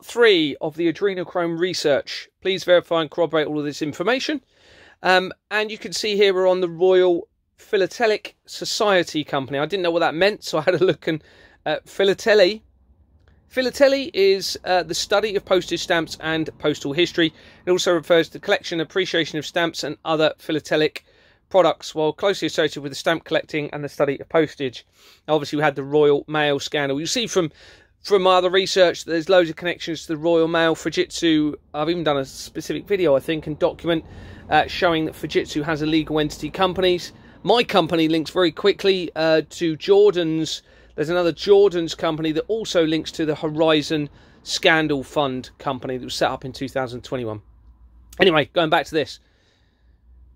3 of the ADRENOCHROME research. Please verify and corroborate all of this information. And you can see here we're on the Royal Philatelic Society Company. I didn't know what that meant, so I had a look. And philately. Philately is the study of postage stamps and postal history. It also refers to the collection and appreciation of stamps and other philatelic products, while closely associated with the stamp collecting and the study of postage. Obviously, we had the Royal Mail scandal. You see from other research, there's loads of connections to the Royal Mail, Fujitsu. I've even done a specific video, I think, and document showing that Fujitsu has illegal entity companies. My company links very quickly to Jordan's. There's another Jordan's company that also links to the Horizon Scandal Fund company that was set up in 2021. Anyway, going back to this.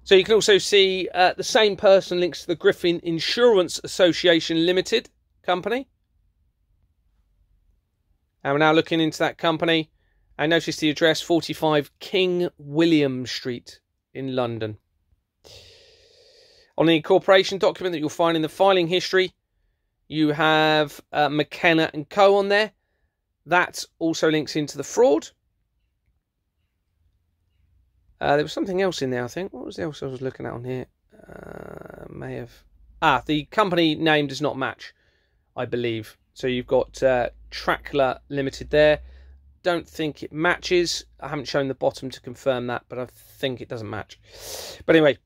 So you can also see the same person links to the Griffin Insurance Association Limited company. And we're now looking into that company. I noticed the address 45 King William Street in London. On the incorporation document that you'll find in the filing history, you have McKenna and Co on there. That also links into the fraud. There was something else in there, I think. What was else I was looking at on here? May have... the company name does not match, I believe. So you've got Trackler Limited there. Don't think it matches. I haven't shown the bottom to confirm that, but I think it doesn't match. But anyway,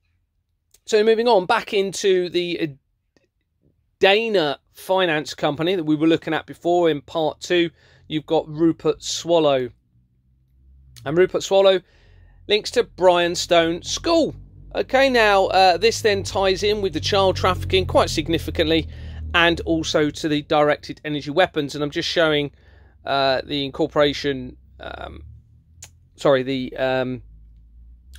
so moving on back into the Dana Finance Company that we were looking at before in part 2. You've got Rupert Swallow. And Rupert Swallow links to Bryanstone School. Okay, now this then ties in with the child trafficking quite significantly, and also to the directed energy weapons. And I'm just showing the incorporation,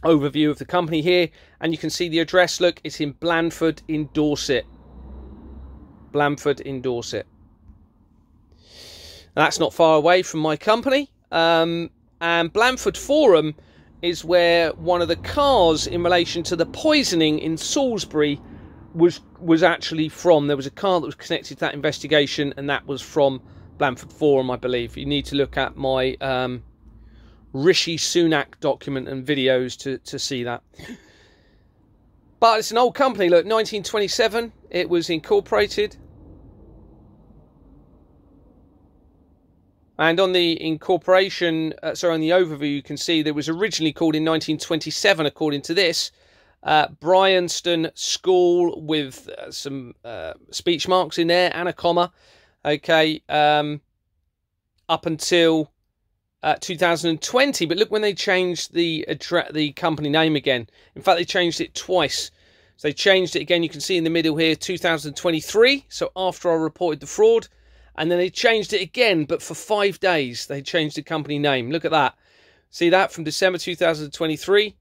overview of the company here. And you can see the address, look, it's in Blandford in Dorset. Blandford in Dorset. Now, that's not far away from my company. And Blandford Forum is where one of the cars in relation to the poisoning in Salisbury was actually from. There was a car that was connected to that investigation, and that was from Blandford Forum, I believe. You need to look at my Rishi Sunak document and videos to see that. But it's an old company. Look, 1927, it was incorporated. And on the incorporation, on the overview, you can see that it was originally called in 1927, according to this, Bryanston School, with some speech marks in there and a comma. Okay, up until 2020. But look when they changed the company name again. In fact, they changed it twice. So they changed it again. You can see in the middle here, 2023. So after I reported the fraud. And then they changed it again, but for 5 days, they changed the company name. Look at that. See that? From December 2023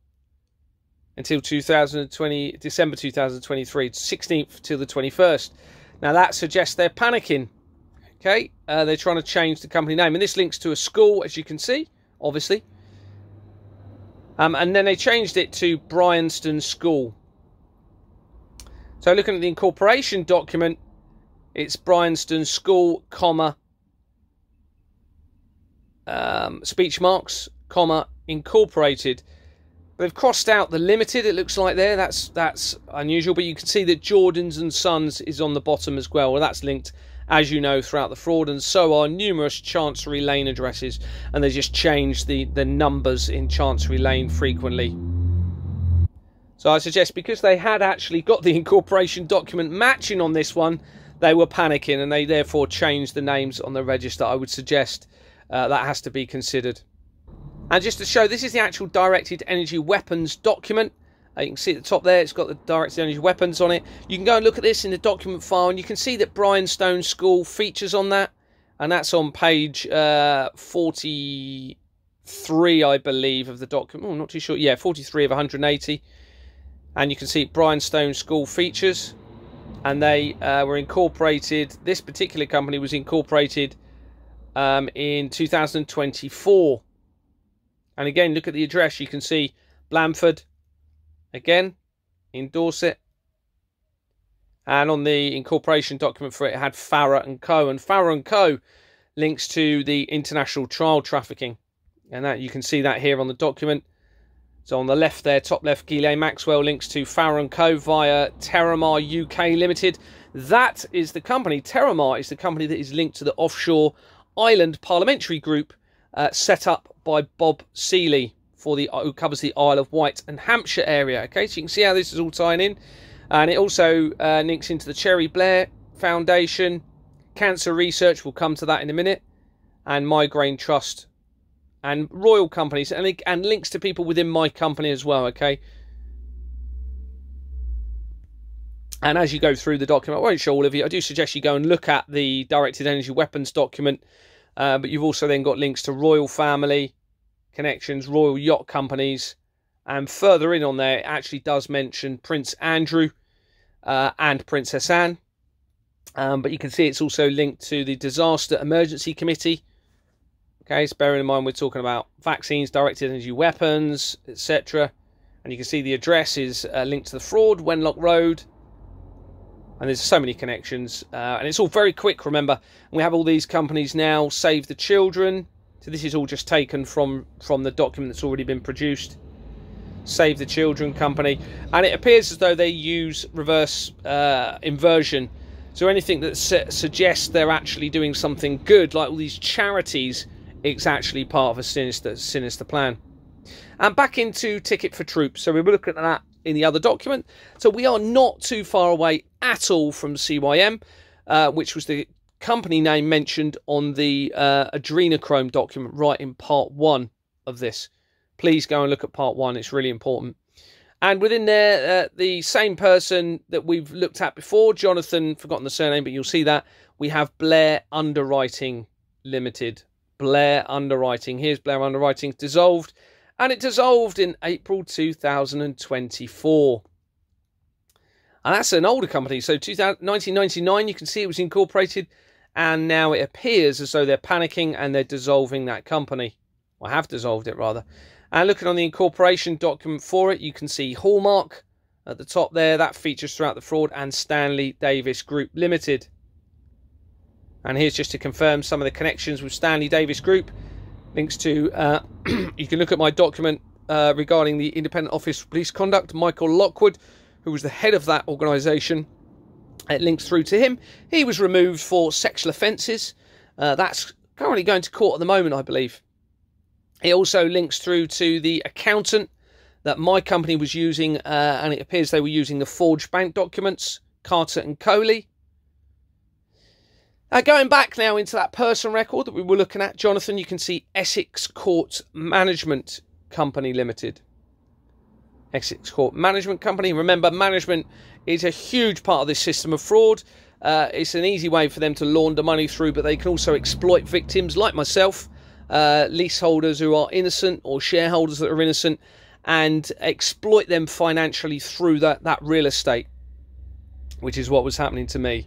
until December 2023, 16th till the 21st. Now, that suggests they're panicking. Okay? They're trying to change the company name. And this links to a school, as you can see, obviously. And then they changed it to Bryanston School. So looking at the incorporation document, it's Bryanston School, comma, speech marks, comma, incorporated. They've crossed out the limited, it looks like there. That's unusual, but you can see that Jordan's and Sons is on the bottom as well. Well, that's linked, as you know, throughout the fraud, and so are numerous Chancery Lane addresses, and they just change the numbers in Chancery Lane frequently. So I suggest, because they had actually got the incorporation document matching on this one, they were panicking, and they therefore changed the names on the register. I would suggest that has to be considered. And just to show, this is the actual directed energy weapons document. You can see at the top there, it's got the directed energy weapons on it. You can go and look at this in the document file, and you can see that Bryanston School features on that. And that's on page 43, I believe, of the document. Oh, I'm not too sure. Yeah, 43 of 180. And you can see Bryanston School features. And they were incorporated, this particular company was incorporated in 2024. And again, look at the address. You can see Blandford, again, in Dorset. And on the incorporation document for it, it had Farrer and Co. And Farrer and Co. links to the international trial trafficking. And that you can see that here on the document. So on the left there, top left, Ghislaine Maxwell links to Farrow & Co. via Terramar UK Limited. That is the company. Terramar is the company that is linked to the offshore island parliamentary group set up by Bob Seeley who covers the Isle of Wight and Hampshire area. Okay, so you can see how this is all tying in. And it also links into the Cherry Blair Foundation, Cancer Research, we'll come to that in a minute, and Migraine Trust, and royal companies, and links to people within my company as well, okay? And as you go through the document, I won't show all of you, I do suggest you go and look at the Directed Energy Weapons document, but you've also then got links to royal family connections, royal yacht companies, and further in on there, it actually does mention Prince Andrew and Princess Anne. But you can see it's also linked to the Disaster Emergency Committee. Okay, so bearing in mind we're talking about vaccines, directed energy weapons, etc. And you can see the address is linked to the fraud, Wenlock Road. And there's so many connections. And it's all very quick, remember. And we have all these companies now, Save the Children. So this is all just taken from the document that's already been produced. Save the Children company. And it appears as though they use reverse inversion. So anything that suggests they're actually doing something good, like all these charities, it's actually part of a sinister plan. And back into Ticket for Troops. So we were looking at that in the other document. So we are not too far away at all from CYM, which was the company name mentioned on the Adrenochrome document right in part 1 of this. Please go and look at part 1. It's really important. And within there, the same person that we've looked at before, Jonathan, forgotten the surname, but you'll see that, we have Blair Underwriting Limited. Blair Underwriting. Here's Blair Underwriting dissolved. And it dissolved in April 2024. And that's an older company. So 1999, you can see it was incorporated. And now it appears as though they're panicking and they're dissolving that company. Or have dissolved it, rather. And looking on the incorporation document for it, you can see Hallmark at the top there. That features throughout the fraud, and Stanley Davis Group Limited. And here's just to confirm some of the connections with Stanley Davis Group. Links to, you can look at my document regarding the Independent Office for Police Conduct. Michael Lockwood, who was the head of that organisation. It links through to him. He was removed for sexual offences. That's currently going to court at the moment, I believe. It also links through to the accountant that my company was using, and it appears they were using the forged bank documents, Carter and Coley. Going back now into that person record that we were looking at, Jonathan, you can see Essex Court Management Company Limited. Essex Court Management Company. Remember, management is a huge part of this system of fraud. It's an easy way for them to launder money through, but they can also exploit victims like myself, leaseholders who are innocent or shareholders that are innocent, and exploit them financially through that real estate, which is what was happening to me.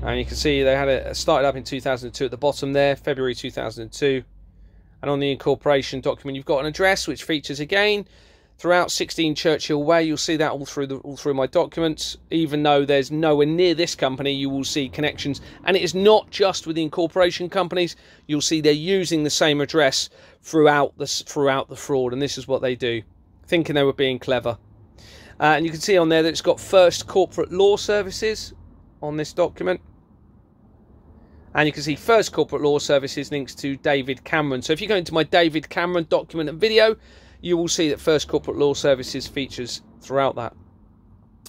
And you can see they had it started up in 2002 at the bottom there, February 2002. And on the incorporation document, you've got an address which features again throughout 16 Churchill Way. You'll see that all through my documents. Even though there's nowhere near this company, you will see connections. And it is not just with the incorporation companies. You'll see they're using the same address throughout the fraud. And this is what they do, thinking they were being clever. And you can see on there that it's got First Corporate Law Services on this document. And you can see First Corporate Law Services links to David Cameron. So if you go into my David Cameron document and video, you will see that First Corporate Law Services features throughout that.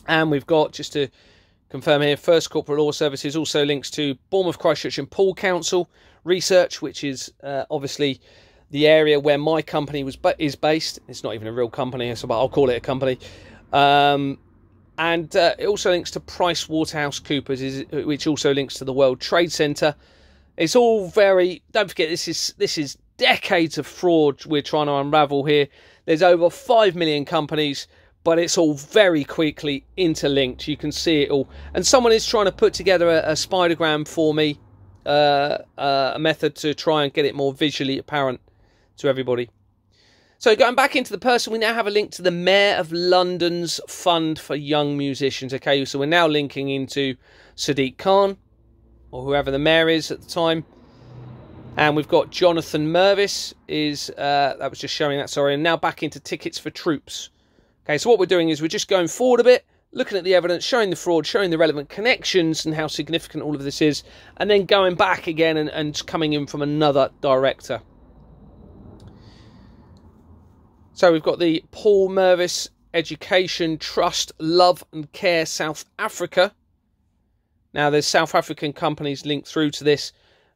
And we've got, just to confirm here, First Corporate Law Services also links to Bournemouth, Christchurch and Poole Council Research, which is obviously the area where my company is based. It's not even a real company, so I'll call it a company. And it also links to PricewaterhouseCoopers, which also links to the World Trade Center. It's all very... Don't forget, this is decades of fraud we're trying to unravel here. There's over 5 million companies, but it's all very quickly interlinked. You can see it all. And someone is trying to put together a spidergram for me, a method to try and get it more visually apparent to everybody. So going back into the person, we now have a link to the Mayor of London's Fund for Young Musicians. Okay, so we're now linking into Sadiq Khan. or whoever the mayor is at the time. And we've got Jonathan Mervis is, that was just showing that, sorry, and now back into tickets for troops. Okay, so what we're doing is we're just going forward a bit, looking at the evidence, showing the fraud, showing the relevant connections and how significant all of this is, and then going back again and coming in from another director. So we've got the Paul Mervis Education Trust, Love and Care South Africa. Now there's South African companies linked through to this.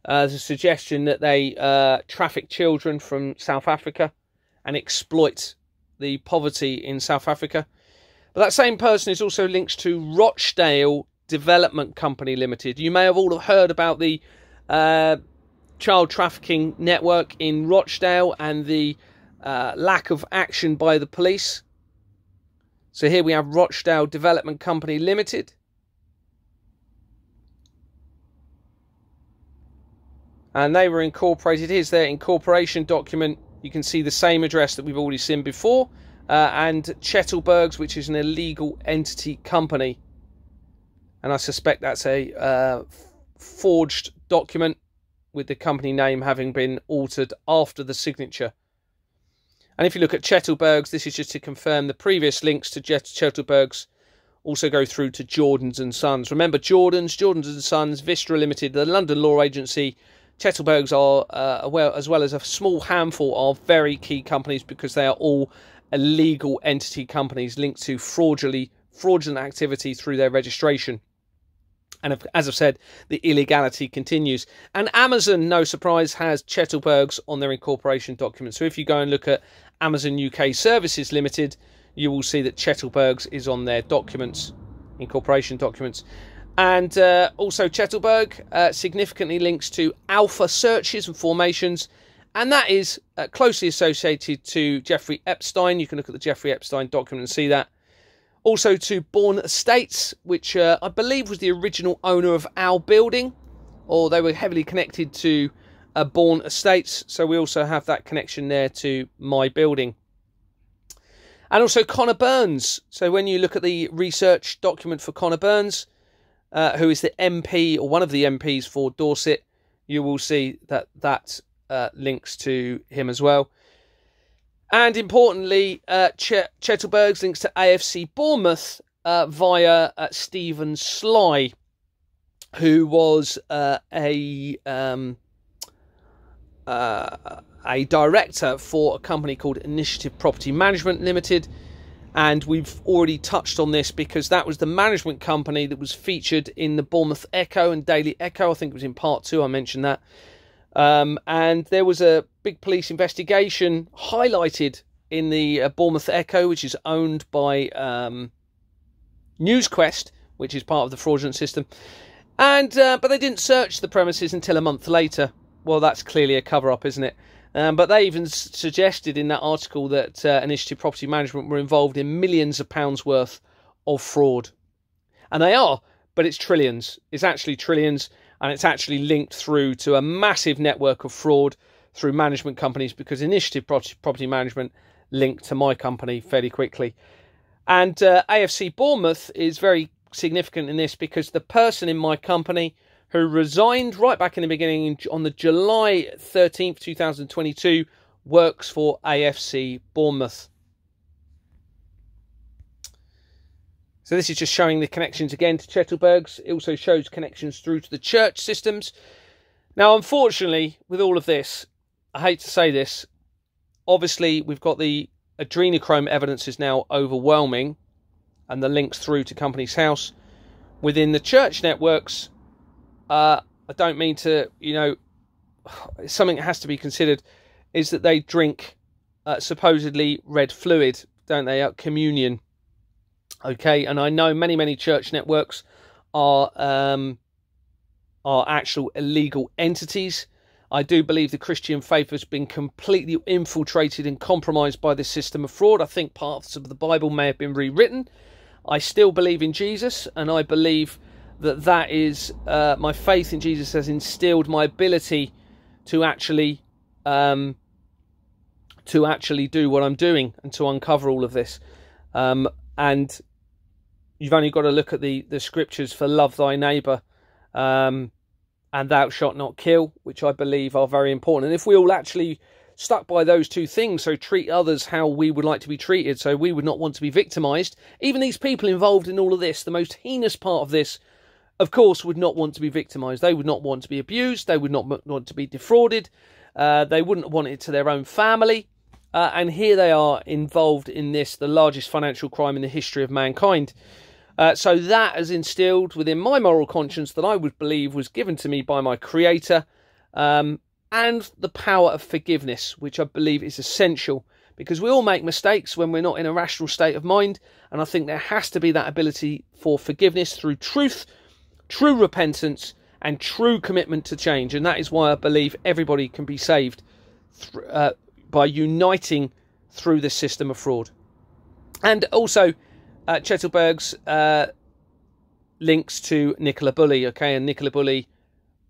There's a suggestion that they traffic children from South Africa and exploit the poverty in South Africa. But that same person is also linked to Rochdale Development Company Limited. You may have all heard about the child trafficking network in Rochdale and the lack of action by the police. So here we have Rochdale Development Company Limited. And they were incorporated. Here's their incorporation document. You can see the same address that we've already seen before. And Chettelbergs, which is an illegal entity company. And I suspect that's a forged document with the company name having been altered after the signature. And if you look at Chettelbergs, this is just to confirm the previous links to Chettelbergs also go through to Jordans and Sons. Remember, Jordans and Sons, Vistra Limited, the London Law Agency. Chettelbergs are, as well as a small handful of very key companies, because they are all illegal entity companies linked to fraudulent activity through their registration. And as I've said, the illegality continues. And Amazon, no surprise, has Chettelbergs on their incorporation document. So if you go and look at Amazon UK Services Limited, you will see that Chettelbergs is on their documents, incorporation documents. And also Chettelberg significantly links to Alpha Searches and Formations, and that is closely associated to Jeffrey Epstein. You can look at the Jeffrey Epstein document and see that. Also to Bourne Estates, which I believe was the original owner of our building, or they were heavily connected to Bourne Estates. So we also have that connection there to my building. And also Connor Burns. So when you look at the research document for Connor Burns, who is the MP, or one of the MPs for Dorset, you will see that links to him as well. And importantly, Chettelbergs links to AFC Bournemouth via Stephen Sly, who was a director for a company called Initiative Property Management Limited. And we've already touched on this because that was the management company that was featured in the Bournemouth Echo and Daily Echo. I think it was in part 2 I mentioned that. And there was a big police investigation highlighted in the Bournemouth Echo, which is owned by NewsQuest, which is part of the fraudulent system. And but they didn't search the premises until a month later. Well, that's clearly a cover-up, isn't it? But they even suggested in that article that Initiative Property Management were involved in millions of pounds worth of fraud. And they are, but it's trillions. It's actually trillions, and it's actually linked through to a massive network of fraud through management companies, because Initiative Property Management linked to my company fairly quickly. And AFC Bournemouth is very significant in this because the person in my company who resigned right back in the beginning on the July 13th, 2022, works for AFC Bournemouth. So this is just showing the connections again to Chettelbergs. It also shows connections through to the church systems. Now, unfortunately, with all of this, I hate to say this, obviously we've got the adrenochrome evidence is now overwhelming, and the links through to Companies House. Within the church networks, I don't mean to, something that has to be considered is that they drink supposedly red fluid, don't they, at communion. Okay, and I know many church networks are actual illegal entities. I do believe the Christian faith has been completely infiltrated and compromised by this system of fraud. I think parts of the Bible may have been rewritten. I still believe in Jesus, and I believe that is my faith in Jesus has instilled my ability to actually do what I'm doing and to uncover all of this. And you've only got to look at the scriptures for love thy neighbour. and thou shalt not kill, which I believe are very important. And if we all actually stuck by those two things, so treat others how we would like to be treated, so we would not want to be victimised. Even these people involved in all of this, the most heinous part of this, of course, would not want to be victimised. They would not want to be abused. They would not want to be defrauded. They wouldn't want it to their own family. And here they are involved in this, the largest financial crime in the history of mankind. So that has instilled within my moral conscience that I would believe was given to me by my Creator, and the power of forgiveness, which I believe is essential, because we all make mistakes when we're not in a rational state of mind, and I think there has to be that ability for forgiveness through truth, true repentance, and true commitment to change. And that is why I believe everybody can be saved by uniting through this system of fraud. And also Chettelberg's links to Nicola Bulley, okay, and Nicola Bulley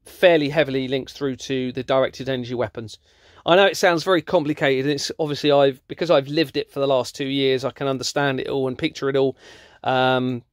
fairly heavily links through to the directed energy weapons. I know it sounds very complicated, and it's obviously because I've lived it for the last 2 years, I can understand it all and picture it all. And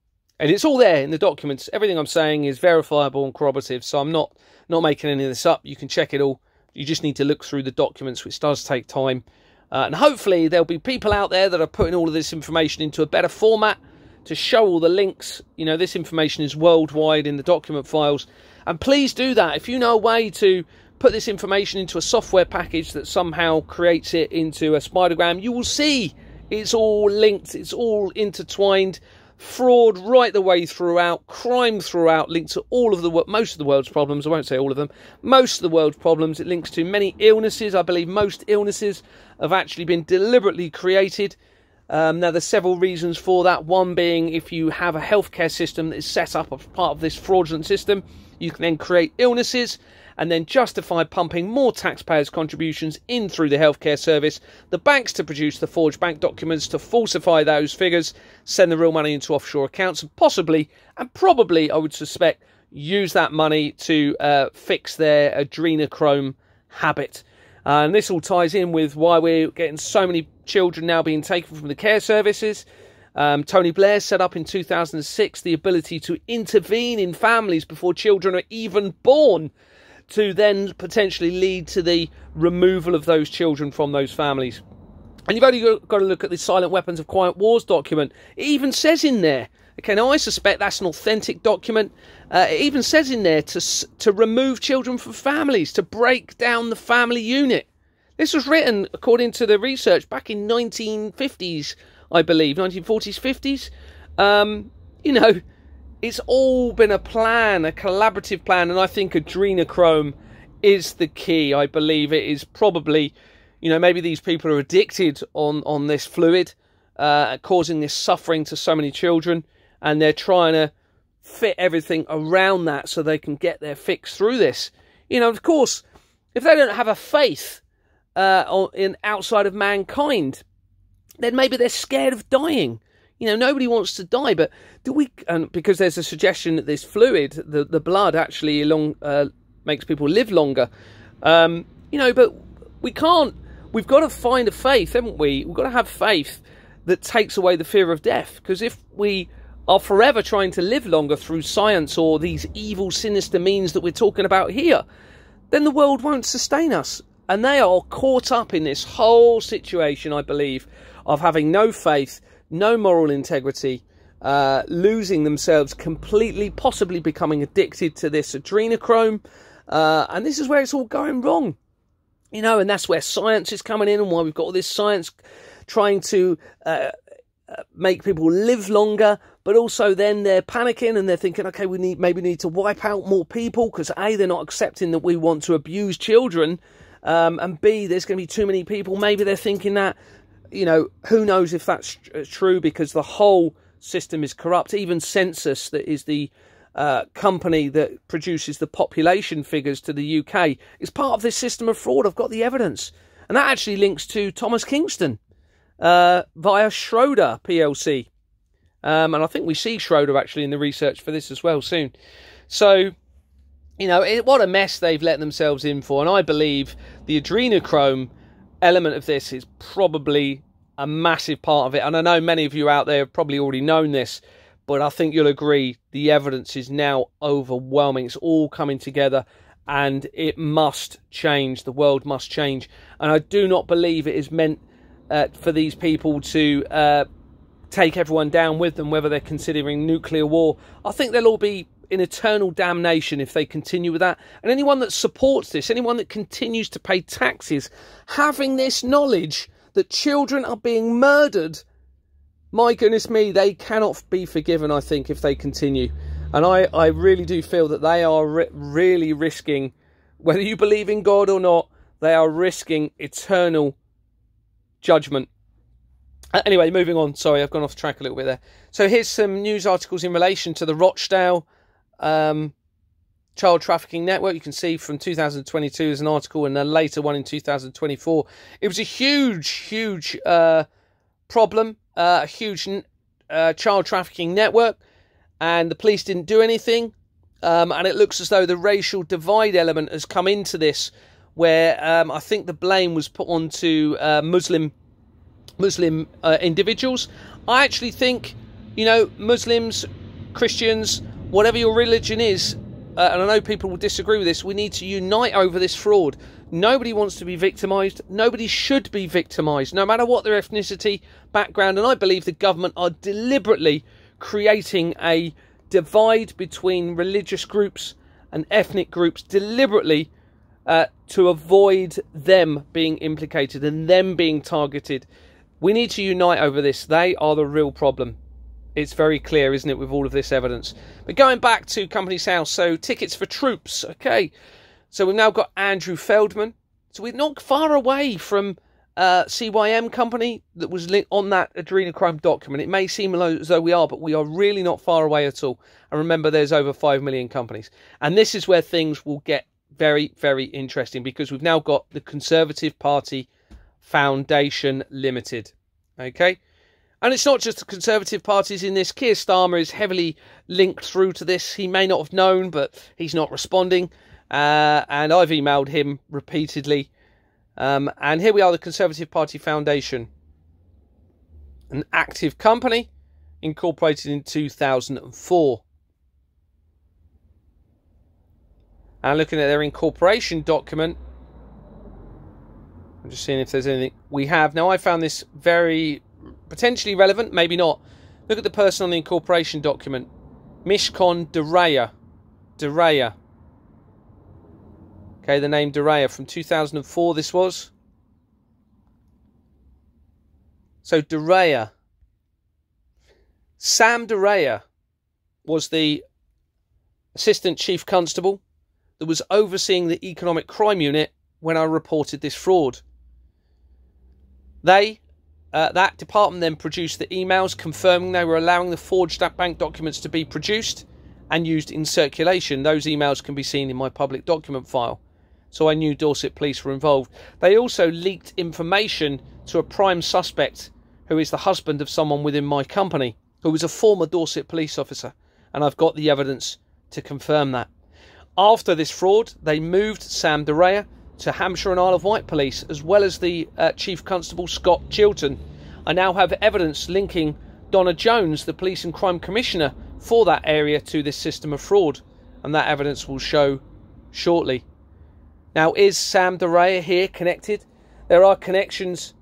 it's all there in the documents. Everything I'm saying is verifiable and corroborative, so I'm not making any of this up. You can check it all. You just need to look through the documents, which does take time. And hopefully there'll be people out there that are putting all of this information into a better format to show all the links. You know, this information is worldwide in the document files. And please do that. If you know a way to put this information into a software package that somehow creates it into a spidergram, you will see it's all linked, it's all intertwined. Fraud right the way throughout, crime throughout, linked to all of most of the world's problems. I won't say all of them. Most of the world's problems. It links to many illnesses. I believe most illnesses have actually been deliberately created. Now, there's several reasons for that. One being, if you have a healthcare system that is set up as part of this fraudulent system, you can then create illnesses and then justify pumping more taxpayers' contributions in through the healthcare service, the banks to produce the forged bank documents to falsify those figures, send the real money into offshore accounts, and possibly, and probably, I would suspect, use that money to fix their adrenochrome habit. And this all ties in with why we're getting so many children now being taken from the care services. Tony Blair set up in 2006 the ability to intervene in families before children are even born, to then potentially lead to the removal of those children from those families. And you've only got to look at the Silent Weapons of Quiet Wars document. It even says in there, okay, now I suspect that's an authentic document, it even says in there to remove children from families, to break down the family unit. This was written, according to the research, back in 1950s, I believe, 1940s, 50s. You know, it's all been a plan, a collaborative plan, and I think adrenochrome is the key. I believe it is probably, you know, maybe these people are addicted on this fluid, causing this suffering to so many children, and they're trying to fit everything around that so they can get their fix through this. You know, of course, if they don't have a faith in outside of mankind, then maybe they're scared of dying. You know, nobody wants to die, but do we? Because there's a suggestion that this fluid, the blood, actually makes people live longer. You know, but we can't. We've got to find a faith, haven't we? We've got to have faith that takes away the fear of death. Because if we are forever trying to live longer through science or these evil, sinister means that we're talking about here, then the world won't sustain us. And they are caught up in this whole situation, I believe, of having no faith, no moral integrity, losing themselves completely, possibly becoming addicted to this adrenochrome. And this is where it's all going wrong. You know, and that's where science is coming in, and why we've got all this science trying to make people live longer, but also then they're panicking and they're thinking, okay, maybe need to wipe out more people, because A, they're not accepting that we want to abuse children, and B, there's going to be too many people. Maybe they're thinking that, you know, who knows if that's true, because the whole system is corrupt. Even Census, that is the company that produces the population figures to the UK, is part of this system of fraud. I've got the evidence. And that actually links to Thomas Kingston via Schroeder PLC. And I think we see Schroeder actually in the research for this as well soon. So, you know, what a mess they've let themselves in for. And I believe the adrenochrome element of this is probably a massive part of it. And I know many of you out there have probably already known this, But I think you'll agree the evidence is now overwhelming. It's all coming together, and it must change. The world must change. And I do not believe it is meant for these people to take everyone down with them, whether they're considering nuclear war. I think they'll all be in eternal damnation if they continue with that. And anyone that supports this, anyone that continues to pay taxes, having this knowledge that children are being murdered, my goodness me, they cannot be forgiven, I think, if they continue. And I really do feel that they are really risking, whether you believe in God or not, they are risking eternal judgment. Anyway, moving on. Sorry, I've gone off track a little bit there. So here's some news articles in relation to the Rochdale child trafficking network. You can see from 2022 as an article, and a later one in 2024. It was a huge problem, a huge child trafficking network, and the police didn't do anything. And it looks as though the racial divide element has come into this, where I think the blame was put onto Muslim individuals. I actually think, you know, Muslims, Christians, whatever your religion is, and I know people will disagree with this, we need to unite over this fraud. Nobody wants to be victimised. Nobody should be victimised, no matter what their ethnicity, background. And I believe the government are deliberately creating a divide between religious groups and ethnic groups, deliberately to avoid them being implicated and them being targeted. We need to unite over this. They are the real problem. It's very clear, isn't it, with all of this evidence. But going back to Companies House, so tickets for troops. Okay, so we've now got Andrew Feldman. So we're not far away from CYM company that was on that adrenochrome document. It may seem as though we are, but we are really not far away at all. And remember, there's over 5 million companies. And this is where things will get very, very interesting, because we've now got the Conservative Party Foundation Limited. Okay, and it's not just the Conservative parties in this. Keir Starmer is heavily linked through to this. He may not have known, but he's not responding, and I've emailed him repeatedly. And here we are, the Conservative Party Foundation, an active company incorporated in 2004. And looking at their incorporation document, I'm just seeing if there's anything we have. Now, I found this very potentially relevant, maybe not. Look at the person on the incorporation document. Mishcon Dereya. Dereya. Okay, the name Dereya, from 2004 this was. So Dereya. Sam Dereya was the Assistant Chief Constable that was overseeing the Economic Crime Unit when I reported this fraud. That department then produced the emails confirming they were allowing the forged bank documents to be produced and used in circulation. Those emails can be seen in my public document file. So I knew Dorset police were involved. They also leaked information to a prime suspect who is the husband of someone within my company, who was a former Dorset police officer. And I've got the evidence to confirm that. After this fraud, they moved Sam Dereya to Hampshire and Isle of Wight Police, as well as the Chief Constable Scott Chilton. I now have evidence linking Donna Jones, the Police and Crime Commissioner for that area, to this system of fraud, and that evidence will show shortly. Now, is Sam Dereya here connected? There are connections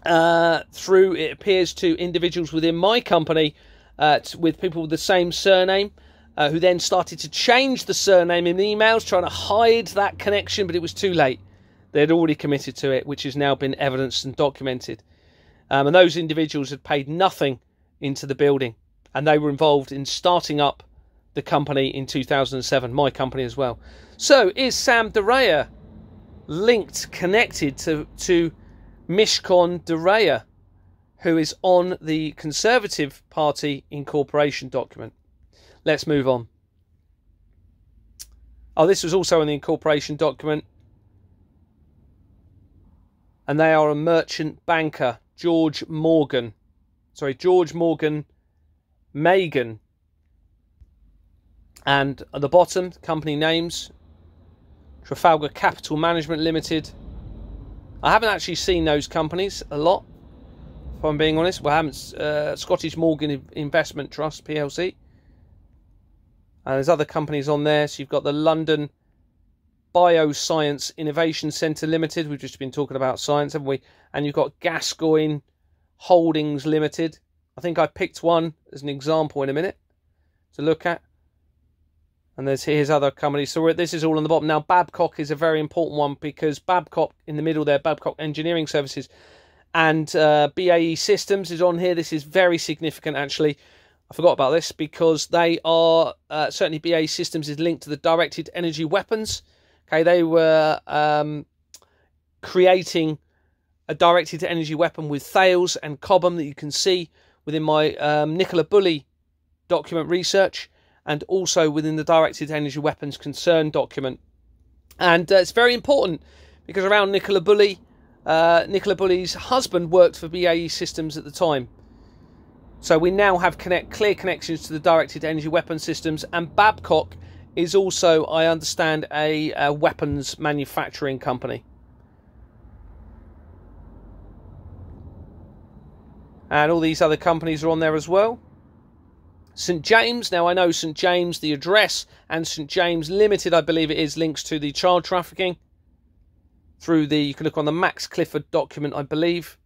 through, it appears, to individuals within my company with people with the same surname, who then started to change the surname in emails, trying to hide that connection, but it was too late. They had already committed to it, which has now been evidenced and documented. And those individuals had paid nothing into the building, and they were involved in starting up the company in 2007, my company as well. So, is Sam Dereya linked, connected to Mishcon Dereya, who is on the Conservative Party incorporation document? Let's move on. Oh, this was also in the incorporation document. And they are a merchant banker, George Morgan Megan. And at the bottom, company names, Trafalgar Capital Management Limited. I haven't actually seen those companies a lot. if I'm being honest. Well, I haven't. Scottish Morgan Investment Trust PLC. And there's other companies on there. So you've got the London Bioscience Innovation Centre Limited. We've just been talking about science, haven't we? And you've got Gascoigne Holdings Limited. I think I picked one as an example in a minute to look at. And here's other companies. So this is all on the bottom. Now, Babcock is a very important one because Babcock, in the middle there, Babcock Engineering Services, and BAE Systems is on here. This is very significant, actually. I forgot about this because they are, certainly BAE Systems is linked to the directed energy weapons. Okay, they were creating a directed energy weapon with Thales and Cobham that you can see within my Nicola Bulley document research, and also within the directed energy weapons concern document. And it's very important because around Nicola Bulley's husband worked for BAE Systems at the time. So we now have clear connections to the directed energy weapon systems, and Babcock is also, I understand, a weapons manufacturing company. And all these other companies are on there as well. St James, now I know St James, the address, and St James Limited, I believe it is, links to the child trafficking through the, you can look on the Max Clifford document, I believe.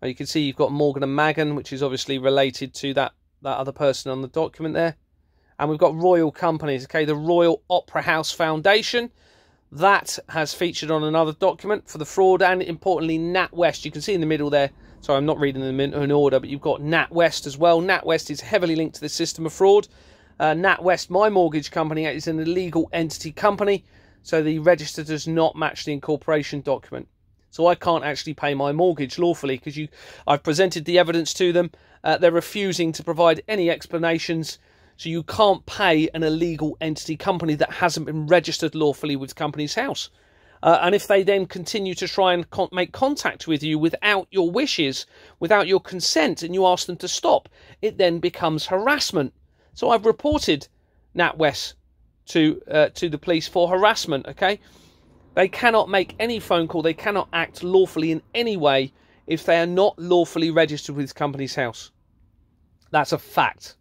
You can see you've got Morgan and Magan, which is obviously related to that other person on the document there. And we've got royal companies, okay, the Royal Opera House Foundation. That has featured on another document for the fraud, and importantly, NatWest. You can see in the middle there, sorry, I'm not reading them in order, but you've got NatWest as well. NatWest is heavily linked to the system of fraud. NatWest, my mortgage company, is an illegal entity company, so the register does not match the incorporation document. So I can't actually pay my mortgage lawfully because I've presented the evidence to them. They're refusing to provide any explanations. So you can't pay an illegal entity company that hasn't been registered lawfully with Companies House. And if they then continue to try and make contact with you without your wishes, without your consent, and you ask them to stop, it then becomes harassment. So I've reported NatWest to the police for harassment, okay? They cannot make any phone call. They cannot act lawfully in any way if they are not lawfully registered with Companies House. That's a fact.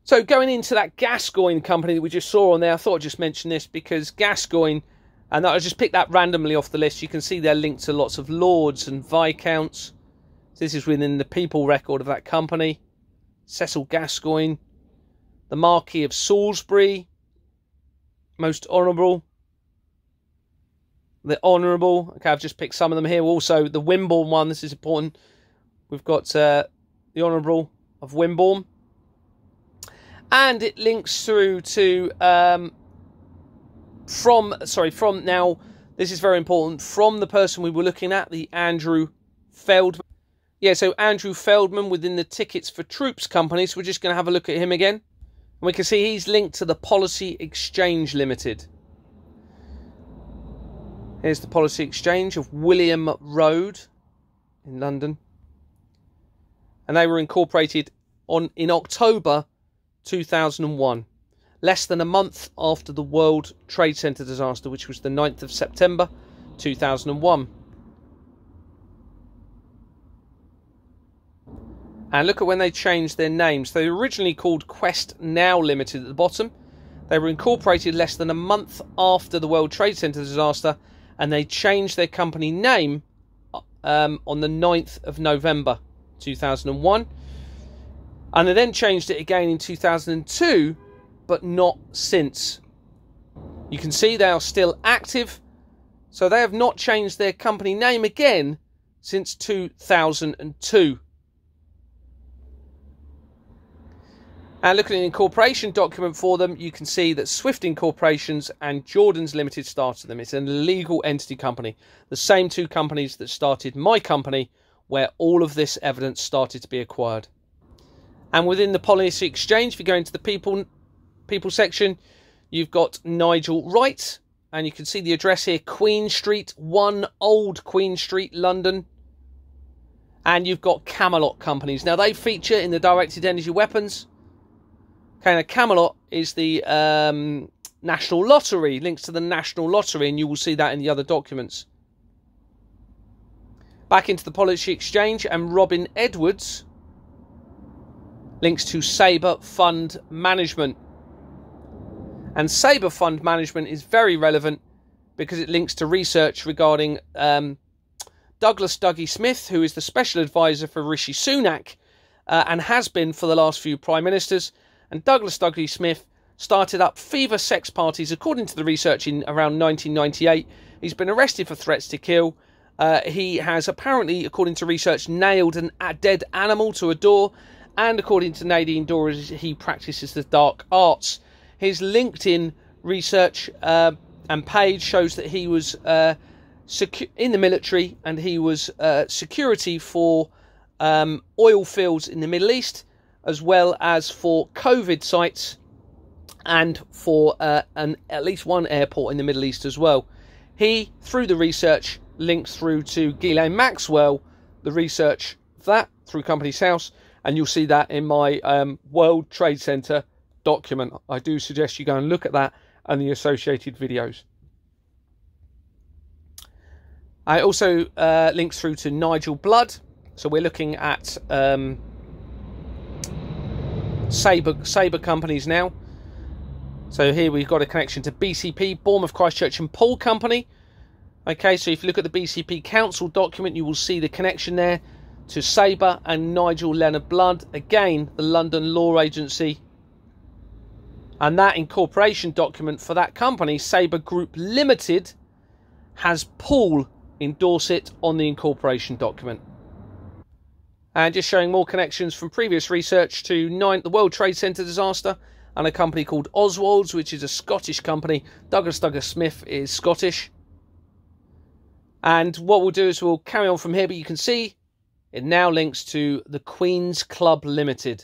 So going into that Gascoigne company that we just saw on there, I thought I'd just mention this because Gascoigne, and I just picked that randomly off the list. You can see they're linked to lots of lords and viscounts. This is within the people record of that company. Cecil Gascoigne, the Marquis of Salisbury, Most Honourable, the Honourable. Okay, I've just picked some of them here. Also, the Wimborne one, this is important. We've got the Honourable of Wimborne. And it links through to, from now, this is very important, from the person we were looking at, the Andrew Feldman. Yeah, so Andrew Feldman within the Tickets for Troops company. So we're just going to have a look at him again. And we can see he's linked to the Policy Exchange Limited. Here's the Policy Exchange of William Road in London. And they were incorporated in October 2001, less than a month after the World Trade Center disaster, which was the 9th of September 2001. And look at when they changed their names. They were originally called Quest Now Limited at the bottom. They were incorporated less than a month after the World Trade Center disaster, and they changed their company name on the 9th of November 2001. And they then changed it again in 2002, but not since. You can see they are still active, so they have not changed their company name again since 2002. And looking at the incorporation document for them, you can see that Swift Incorporations and Jordan's Limited started them. It's an illegal entity company. The same two companies that started my company, where all of this evidence started to be acquired. And within the Policy Exchange, if you go into the people section, you've got Nigel Wright. And you can see the address here, Queen Street, 1 Old Queen Street, London. And you've got Camelot companies. Now, they feature in the directed energy weapons. Okay, now Camelot is the National Lottery, links to the National Lottery, and you will see that in the other documents. Back into the Policy Exchange, and Robin Edwards links to Sabre Fund Management. And Sabre Fund Management is very relevant because it links to research regarding Douglas Dougie Smith, who is the special advisor for Rishi Sunak and has been for the last few prime ministers. And Douglas Dougie Smith started up Fever sex parties, according to the research, in around 1998. He's been arrested for threats to kill. He has apparently, according to research, nailed a dead animal to a door. And according to Nadine Dorries, he practices the dark arts. His LinkedIn research and page shows that he was in the military, and he was security for oil fields in the Middle East, as well as for COVID sites, and for at least one airport in the Middle East as well. He, through the research, links through to Ghislaine Maxwell, the research of that through Companies House, and you'll see that in my World Trade Center document. I do suggest you go and look at that and the associated videos. I also links through to Nigel Blood. So we're looking at Sabre companies now. So here we've got a connection to BCP, Bournemouth, Christchurch and Poole Company. Okay, so if you look at the BCP Council document, you will see the connection there to Sabre and Nigel Leonard Blood. Again, the London Law Agency. And that incorporation document for that company, Sabre Group Limited, has Poole endorse it on the incorporation document. And just showing more connections from previous research to the World Trade Center disaster and a company called Oswald's, which is a Scottish company. Douglas Smith is Scottish. And what we'll do is we'll carry on from here, but you can see it now links to the Queen's Club Limited.